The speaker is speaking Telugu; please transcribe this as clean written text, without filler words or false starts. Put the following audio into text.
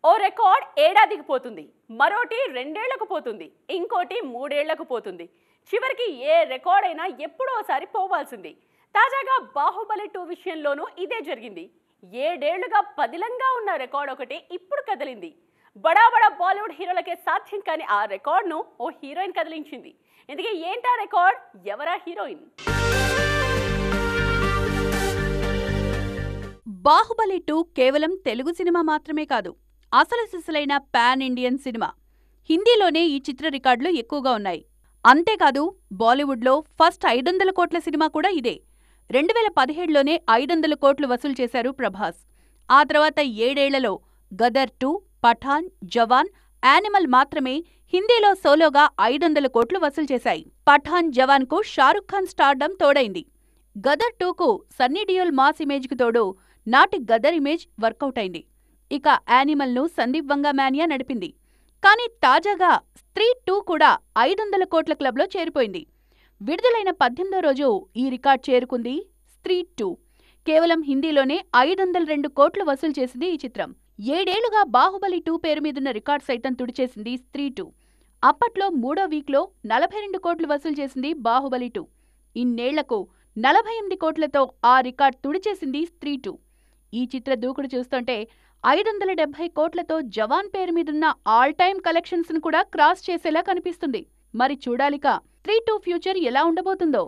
ఓ రికార్డ్ ఏడాదికి పోతుంది, మరోటి రెండేళ్లకు పోతుంది, ఇంకోటి మూడేళ్లకు పోతుంది. చివరికి ఏ రికార్డ్ అయినా ఎప్పుడోసారి పోవాల్సింది. తాజాగా బాహుబలి 2 విషయంలోనూ ఇదే జరిగింది. ఏడేళ్లుగా పదిలంగా ఉన్న రికార్డ్ ఒకటి ఇప్పుడు కదిలింది. బడా బాలీవుడ్ హీరోలకే సాధ్యం కాని ఆ రికార్డ్ను ఓ హీరోయిన్ కదిలించింది. ఇందుకే ఏంటా రికార్డ్, ఎవరా హీరోయిన్? బాహుబలి 2 కేవలం తెలుగు సినిమా మాత్రమే కాదు, అసలు సిసలైన పాన్ ఇండియన్ సినిమా. హిందీలోనే ఈ చిత్ర రికార్డులు ఎక్కువగా ఉన్నాయి. అంతేకాదు, బాలీవుడ్లో ఫస్ట్ 500 కోట్ల సినిమా కూడా ఇదే. 2017లోనే 500 కోట్లు వసూలు చేశారు ప్రభాస్. ఆ తర్వాత 7 ఏళ్లలో గదర్ 2, పఠాన్, జవాన్, యానిమల్ మాత్రమే హిందీలో సోలోగా 500 కోట్లు వసూలు చేశాయి. పఠాన్, జవాన్కు షారుఖ్ ఖాన్ స్టార్డమ్ తోడైంది. గదర్ 2కు సన్నీ డియోల్ మాస్ ఇమేజ్కి తోడు నాటి గదర్ ఇమేజ్ వర్కౌట్ అయింది. ఇక యానిమల్ను సందీప్ వంగా మాన్యా నడిపింది. కానీ తాజాగా స్త్రీ 2 కూడా 500 కోట్ల క్లబ్లో చేరిపోయింది. విడుదలైన 18వ రోజు ఈ రికార్డ్ చేరుకుంది స్త్రీ 2. కేవలం హిందీలోనే 502 కోట్లు వసూలు చేసింది ఈ చిత్రం. 7 ఏళ్లుగా బాహుబలి 2 పేరు మీదున్న రికార్డ్ సైతం తుడిచేసింది స్త్రీ 2. అప్పట్లో 3వ వీక్లో 42 కోట్లు వసూలు చేసింది బాహుబలి 2. ఇన్నేళ్లకు 48 కోట్లతో ఆ రికార్డ్ తుడిచేసింది స్త్రీ 2. ఈ చిత్ర దూకుడు చూస్తుంటే 570 కోట్లతో జవాన్ పేరు మీదున్న ఆల్ టైమ్ కలెక్షన్స్ ను కూడా క్రాస్ చేసేలా కనిపిస్తుంది. మరి చూడాలిక స్త్రీ 2 ఫ్యూచర్ ఎలా ఉండబోతుందో.